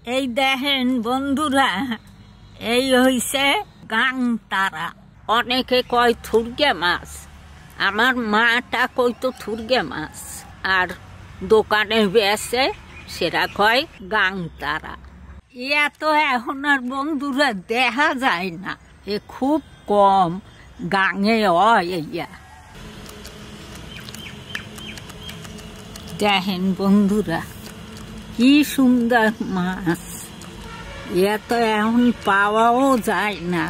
এই দেখেন বন্ধুরা, এই হইছে গাংতারা। অনেকে কয় থুরগে মাছ, আমার মাটা কইতো থুরগে মাছ, আর দোকানে বেচে সেটা কয় গাংতারা। ইয়া তো এখন আর বন্ধুরা দেখা যায় না, এ খুব কম গাঙে হয়। ইয়া দেখেন বন্ধুরা কি সুন্দর মাছ, ইয়া তো এখন পাওয়াও যায় না,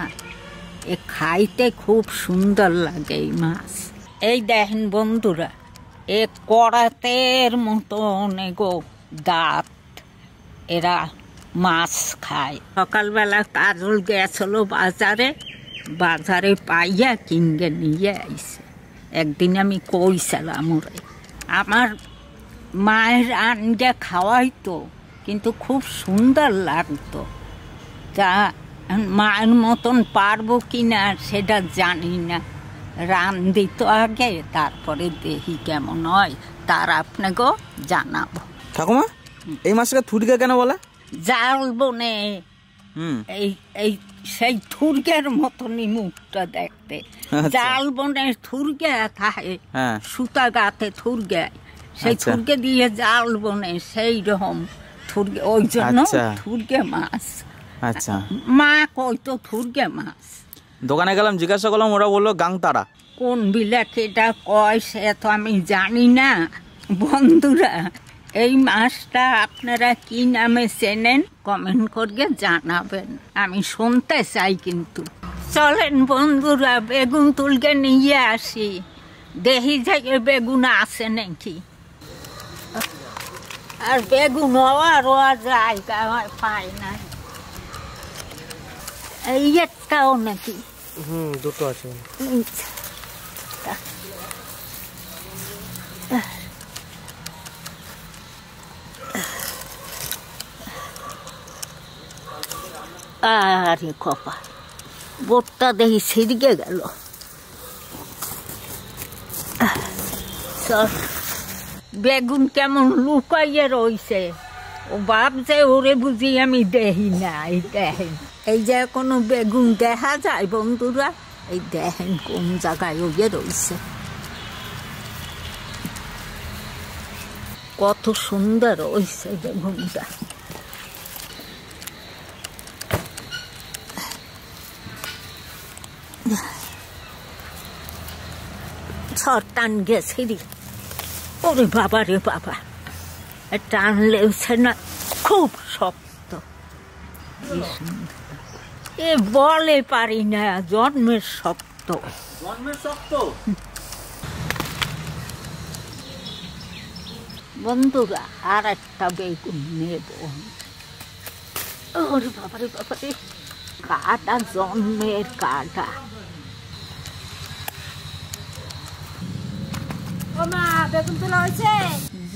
এ খাইতে খুব সুন্দর লাগে এই মাছ। এই দেখেন বন্ধুরা, এ করাতের মতন এগো দাঁত, এরা মাছ খায়। সকালবেলা কাজল গেছিল বাজারে, বাজারে পাইয়া কিনে নিয়ে আইছে। একদিন আমি কইছিলাম ওরে, আমার মায়ের আনগে খাওয়াইতো, কিন্তু খুব সুন্দর লাগতো। তা মায়ের মতন পারবো কিনা সেটা জানি না, রান দিত আগে, তারপরে দেখি কেমন হয় তার আপনাকেও জানাবো। ঠাকুমা, এই মাছটাকে থুরগা কেন বলে? জাল বনে এই সেই থুরগের মতনই মুখটা দেখতে। জাল বনে থুরগে থাকে, সুতা গাতে থুরগে, সেই থুরগে দিয়ে জাল বনে, সেই রকম থুরগে, ওই জন্য থুরগে মাছ। আচ্ছা, মা কইতো থুরগে মাছ। দোকানে গেলাম, জিজ্ঞাসা করলাম, ওরা বললো গাংতারা। কোন বিলাকে এটা কয় সে তো আমি জানি না। বন্ধুরা, এই মাছটা আপনারা কি নামে চেনেন কমেন্ট করে জানাবেন, আমি শুনতে চাই। কিন্তু চলেন বন্ধুরা, বেগুন তুলকে নিয়ে আসি, দেখি যাই বেগুন আছে নাকি। আর বেগুন রোয়া জায়গা পাই না। এই একটাও নাকি? দুটো আছে। আরে কপা, বোটটা দেখি ছিড়কে গেল। বেগুন কেমন লুকাইয়ে রইছে, ও ভাবছে ওরে বুঝি আমি দেখি না। এই দেখেন, এই যে কোনো বেগুন দেখা যায় বন্ধুরা, এই দেখেন কোন জায়গায় ওয়ে রইছে, কত সুন্দর রইছে বেগুনটা। টান গেছে, ওরে বাবা রে বাবা, টানলেছে না, খুব শক্ত। এ বলে পারি না, জন্মের শক্ত। বন্ধুরা, আর একটা বেগুন নেব। ওরে বাবা রে বাবা রে, কাটা, জন্মের কাটা।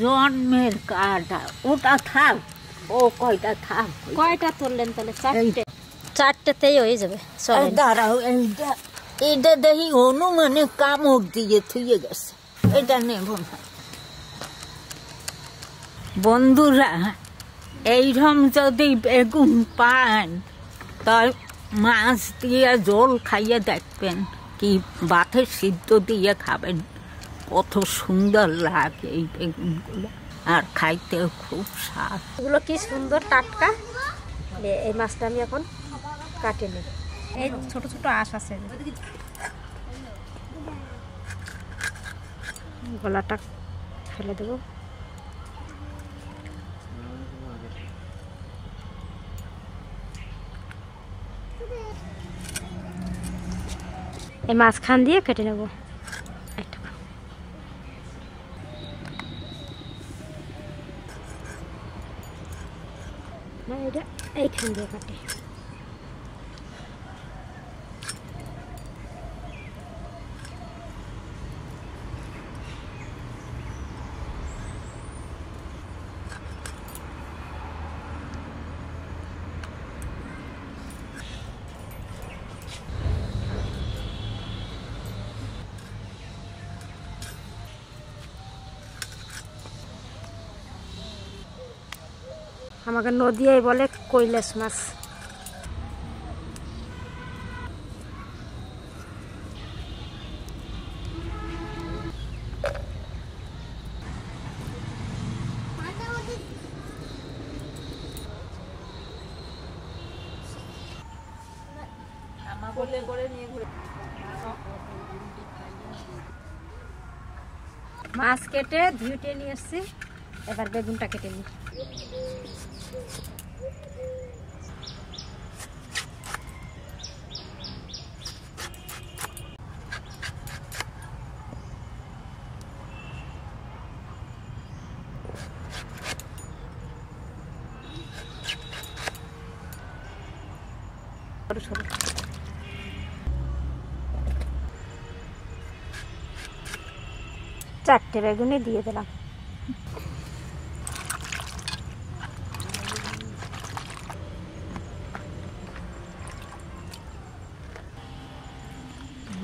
জন্মের কাটা, ওটা থাক, ও কয়টা থাক। কয়টা তুললেন তাহলে? চারটেতেই হয়ে যাবে। দাঁড়াও, এইটা দেখি হনুমানে কামড় দিয়ে থুয়ে গেছে, এটা নেব না। বন্ধুরা, এইরকম যদি বেগুন পান, তাই মাছ দিয়ে জল খাইয়ে দেখবেন, কি ভাতে সিদ্ধ দিয়ে খাবেন, কত সুন্দর লাগে এই বেগুনগুলো, আর খাইতেও খুব স্বাদ। এগুলো কি সুন্দর টাটকা। এই মাছটা আমি এখন কাটে নিই। এই ছোট ছোট আঁশ আছে, গলাটা ফেলে দেবো। এই মাঝখান দিয়ে কেটে নেব। না, এটা এইখান দিয়ে কাটে। আমাকে নদীয়ায় বলে কৈলাস মাছ। মাছ কেটে ধুয়ে নিয়ে এসছি, এবার বেগুনটা কেটে নিই। চারটে বেগুনি দিয়ে দিলাম।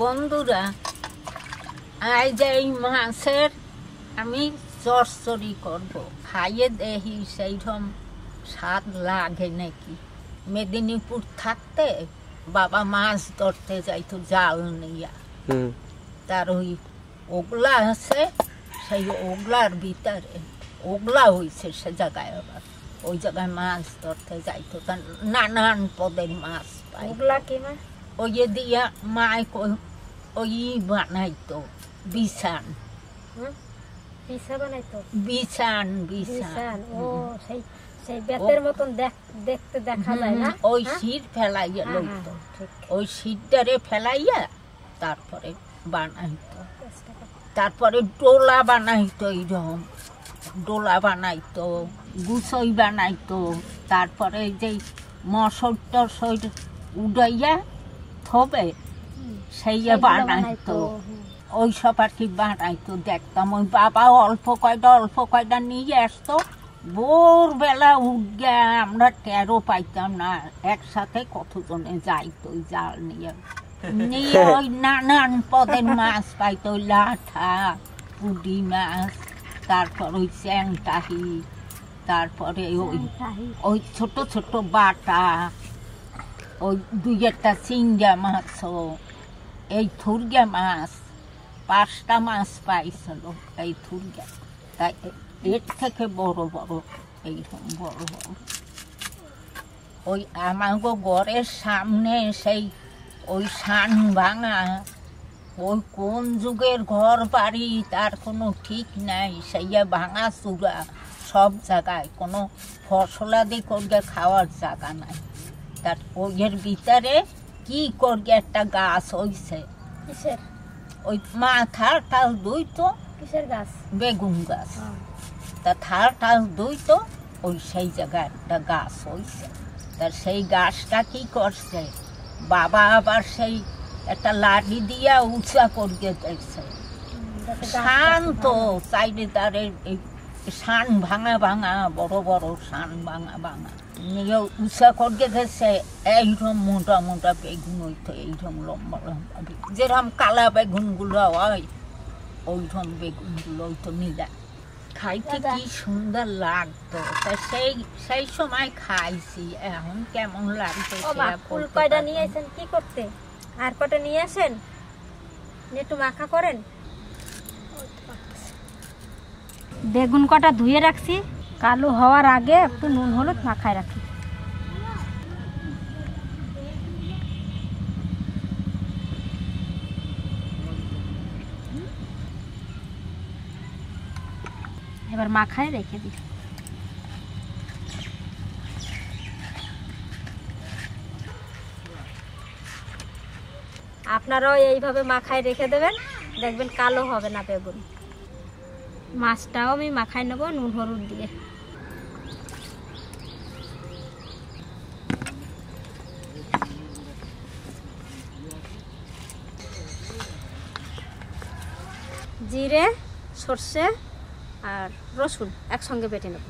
বন্ধুরা, আজ এই মাছের আমি চচ্চড়ি করব। খাইয়ে দেখি সেইরকম স্বাদ লাগে নাকি। মেদিনীপুর থাকতে বাবা মাছ ধরতে যাইতো জাল নিয়ে, তার ওই ওগলা আছে, সেই ওগলার ভিতরে ওগলা হয়েছে সে জায়গায়, আবার ওই জায়গায় মাছ ধরতে যাইতো। তার নানান পদের মাছ পাই। ওগলা কি মাছ? ওই দিয়া মায় ওই বানাইতো বিছান, বানাইতো বিছান বিছান। ও সেই সেই বেতের মতন দেখতে দেখা যায় না? ওই শীত ফেলাইয়া লইতো, ওই শীতটারে ফেলাইয়া তারপরে বানাইতো। তারপরে ডোলা বানাইতো, এইরকম ডোলা বানাইতো, গুছই বানাইতো। তারপরে যে মশর টসর উড়াইয়া থবে সেই বানাইতো, ওই সব আর কি বানাইতো। দেখতাম ওই বাবা অল্প কয়টা নিয়ে আসতো। ভোরবেলা উঠে আমরা টেরও পাইতাম না, একসাথে কতজনে যাইতো জাল নিয়ে। ওই নানান পদের মাছ পাইতো, লাঠা, পুঁটি মাছ, তারপর ওই চ্যাংটাহি, তারপরে ওই ছোট ছোট বাটা, ওই দুই একটা চিংড়া মাছও, এই থুরগা মাছ 5টা মাছ পাইছিল এই থুরগা। তাই এর থেকে বড় বড়, এইরকম বড় বড়। ওই আমাগো ঘরের সামনে সেই ওই সান ভাঙা, ওই কোন যুগের ঘর বাড়ি তার কোনো ঠিক নাই। সেইয়া ভাঙা চূড়া সব জায়গায়, কোনো ফসলাদি করগে খাওয়ার জায়গা নাই। তার ওইয়ের ভিতরে কি করগে একটা গাছ হইছে। কিসের? ওই মা থাল টাল দুইতো। কিসের গাছ? বেগুন গাছ। তা থাল টাল দুইতো, ওই সেই জায়গায় একটা গাছ হইছে। তার সেই গাছটা কি করছে বাবা, আবার সেই একটা লাঠি দিয়া উঁচা করিয়ে দেখছে। শান্ত চাইলে তার শান ভাঙা ভাঙা, বড় বড় শান ভাঙা ভাঙা নিয়ে উঁচা করিয়ে দেখছে। এইরকম মোটা মোটা বেগুন হইতো, এইরকম লম্বা লম্বা, যেরকম কালা বেগুনগুলো হয় ওইরকম বেগুনগুলো হইতো নীলা। খাইতে কি সুন্দর লাগতো। তা সেই সময় খাইছি, এখন কেমন লাগতো। ফুল কয়টা নিয়ে আসেন কি করতে? আর কটা নিয়ে আসেন, একটু মাখা করেন। বেগুন কটা ধুয়ে রাখছি, কালো হওয়ার আগে একটু নুন হলুদ মাখায় রাখি। এবার মাখায় রেখে দিই। আপনারাও এইভাবে মাখায় রেখে দেবেন, দেখবেন কালো হবে না বেগুন। মাছটাও আমি মাখায় নেবো নুন হলুদ দিয়ে। জিরে, সর্ষে আর রসুন একসঙ্গে বেটে নেব।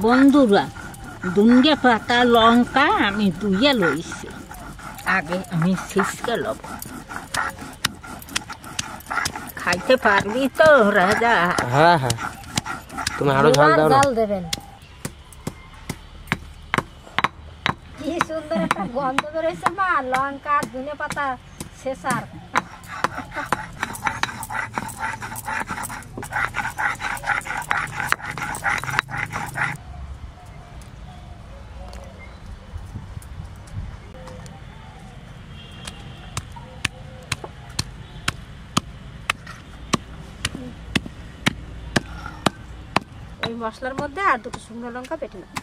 বন্ধুরা দুনগে পাতা লঙ্কা আমি ধুয়ে লইছি, আগে আমি ছিঁচকে লব। খাইতে পারবি তো রাজা? হ্যাঁ হ্যাঁ, তুমি আরো ঝাল দাও না। জাল দেবেন। কি সুন্দর একটা গন্ধ বেরোইছে মা, লঙ্কা ধনে পাতা ছেঁচার। ওই মশলার মধ্যে আর দুটো শুকনো লঙ্কা বেটে নেব।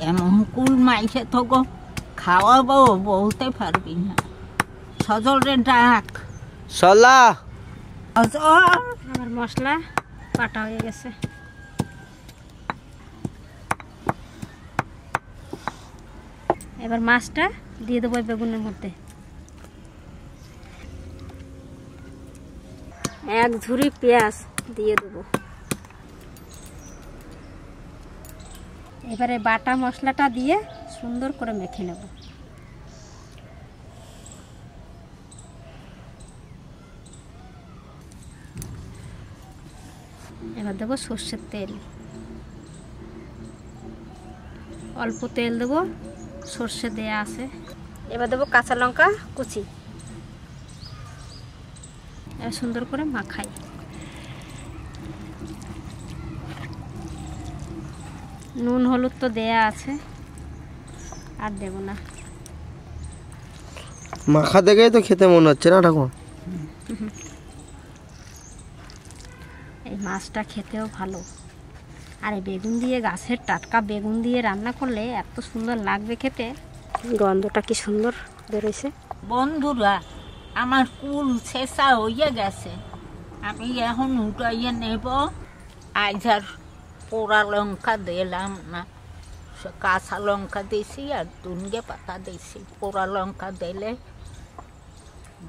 এমন কুল মাইছে তো গো খাওয়াবো বলতে পারবি না। সজল রে ডাক। সলা আমার মশলা কাটা হয়ে গেছে। এবার মাছটা দিয়ে দেবো বেগুনের মধ্যে। এক ঝুড়ি পেঁয়াজ দিয়ে দেবো। এবারে বাটা মশলাটা দিয়ে সুন্দর করে মেখে নেব। এবার দেবো সর্ষের তেল, অল্প তেল দেবো, সর্ষে দেয়া আছে। এবার দেবো কাঁচা লঙ্কা কুচি, এবার সুন্দর করে মাখাই। নুন হলুদ তো দেয়া আছে, আর দেব না। মাখা দেখেই তো খেতে মনে হচ্ছে না ঠাকুমা। এই মাছটা খেতেও ভালো, আর এই বেগুন দিয়ে, গাছের টাটকা বেগুন দিয়ে রান্না করলে এত সুন্দর লাগবে খেতে। গন্ধটা কি সুন্দর বেরোইছে। বন্ধুরা আমার কুল ছেঁচা হয়ে গেছে, আমি এখন উঠাইয়ে নেব। আজ আর পোড়া লঙ্কা দিলাম না, কাঁচা লঙ্কা দিছি আর দুনগে পাতা দিছি। পোড়া লঙ্কা দিলে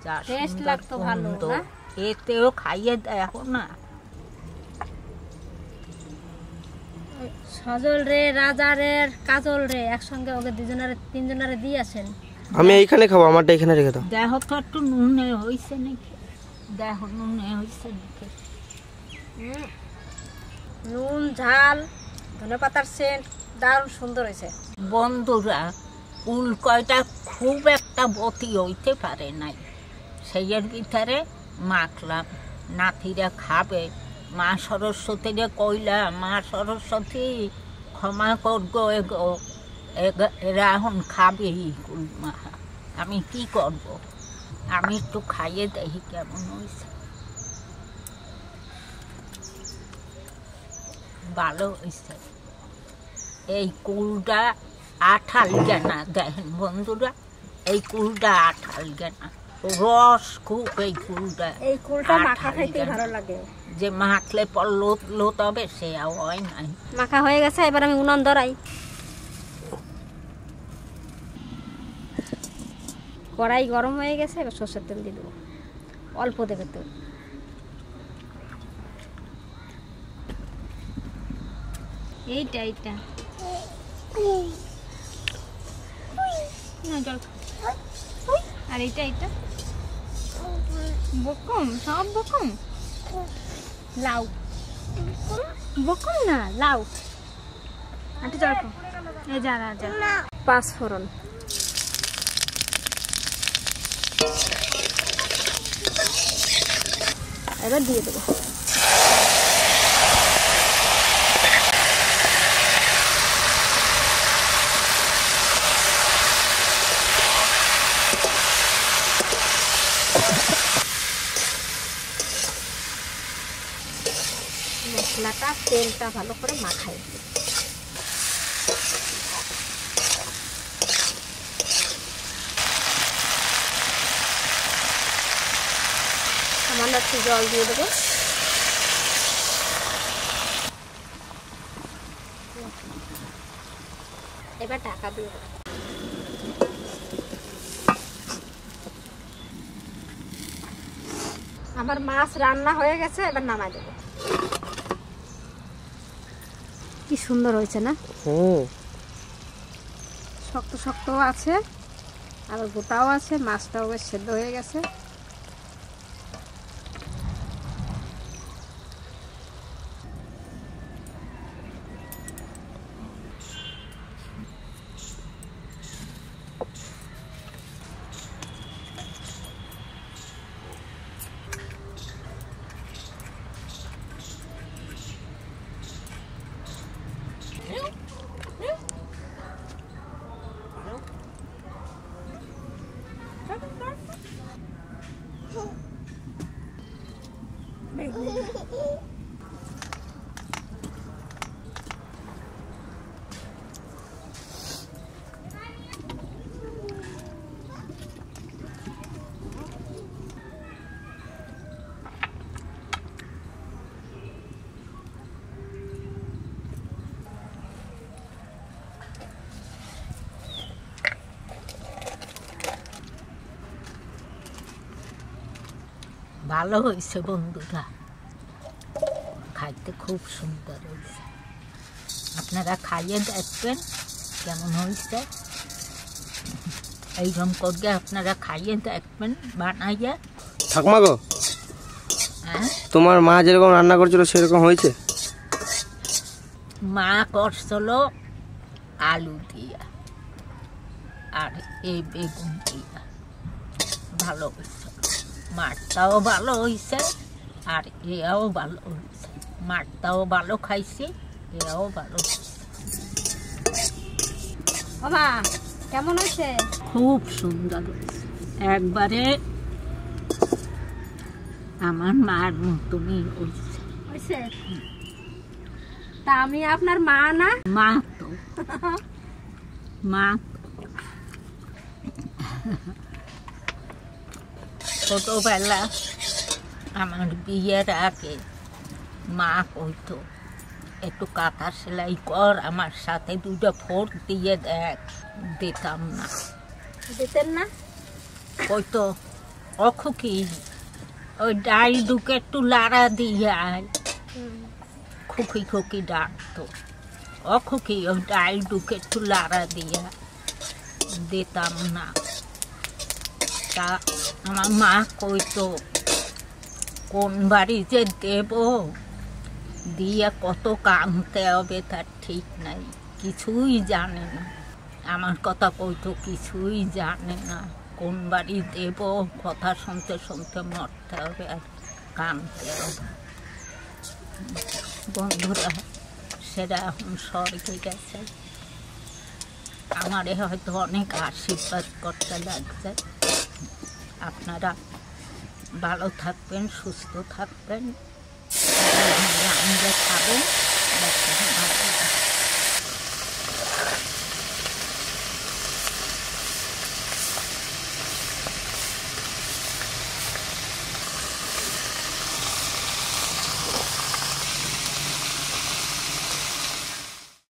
যা টেস্ট সুন্দর লাগতো ভালো গন্ধ, না? এতেও খাইয়ে দেখো না। সজল রে, রাজা রে, কাজল রে একসঙ্গে ওকে দুজনারে তিনজনারে দিয়ে আসেন। আমি এইখানে খাবো, আমারটা এখানে রেখে দাও। দেখো তো একটু নুনে হয়েছে নাকি, দেখো নুনে হয়েছে নাকি। নুন ঝাল ধনে পাতার সেন্ট দারুণ সুন্দর হয়েছে। বন্ধুরা কুল কয়টা খুব একটা বতি হইতে পারে নাই, সেইয়ের ভিতরে মাখলাম। নাতিরা খাবে, মা সরস্বতীরে কইলাম, মা সরস্বতী ক্ষমা করবো এগো, এরা এখন খাবে কুল মাখা। আমি কি করব, আমি একটু খাইয়ে দেখি কেমন হয়েছে। ভালো হয়েছে। এই কুলটা আঠাল গেনা, দেখেন বন্ধুরা, এই কুলটা আঠাল গেনা, রস খুব। এই কুলটা, এই কুলটা মাখা খাইতে ভালো লাগে। যে মাখলে পর লোত হবে সে হয় নাই। মাখা হয়ে গেছে, এবার আমি উনান ধরাই। কড়াই গরম হয়ে গেছে, এবার সরষের তেল দিয়ে দেবো, অল্প দেবে তেল। এইটা এইটা না জল, আর এইটা এইটা বকম, সব বকম। লাউ বকম না, লাউ। আন্টি জল খাও। এই যা রাজা, পাঁচ ফোড়ন, এবার দিয়ে দেবো। মশলাটা তেলটা ভালো করে মাখাই। সামান্য একটু জল দিয়ে দেবো। এবার ঢাকা দিয়ে দেবো। আমার মাছ রান্না হয়ে গেছে, এবার নামাই দেবো। কি সুন্দর হয়েছে না? শক্ত শক্তও আছে আবার গোটাও আছে, মাছটাও বেশ সেদ্ধ হয়ে গেছে। ভালো হয়েছে বন্ধুরা, খাইতে খুব সুন্দর হয়েছে। আপনারা খাইয়ে দেখবেন কেমন হয়েছে। এইরকম করে আপনারা খাইয়ে দেখবেন বানাইয়া। ঠাকুমা গো, হ্যাঁ, তোমার মা যেরকম রান্না করছিল সেরকম হয়েছে? মা করছিল আলু দিয়া আর এই বেগুন দিয়া, ভালো হয়েছে। মাছটাও ভালো হয়েছে আর এও ভালো হয়েছে। মাছটাও ভালো খাইছি, এও ভালো হয়েছে। বাবা কেমন হয়েছে? খুব সুন্দর হয়েছে, একবারে আমার মার মতনই হয়েছে। হয়েছে? তা আমি আপনার মা না? মা তো মা ছোটবেলা আমার বিয়ের আগে মা কইতো একটু কাঁথা সেলাই কর, আমার সাথে দুটো ফোট দিয়ে দেখ। দিতাম না। দিতেন না? কইতো অখুকি ওই ডাল দুকে একটু লাড়া দিয়ে আয়। খুকি খুকি ডাকতো, অখুকি ওই ডাল দুকে একটু লাড়া দিয়ে। দিতাম না। তা আমার মা কইতো কোন বাড়ি যে দেব, দিয়ে কত কামতে হবে তার ঠিক নাই। কিছুই জানে না, আমার কথা কইতো কিছুই জানে না। কোন বাড়ি দেব, কথা শুনতে শুনতে মরতে হবে আর কামতে হবে। বন্ধুরা, সেটা এখন স্বর্গে গেছে। আমারে হয়তো অনেক আশীর্বাদ করতে লাগছে। আপনারা ভালো থাকবেন, সুস্থ থাকবেন, খাবেন।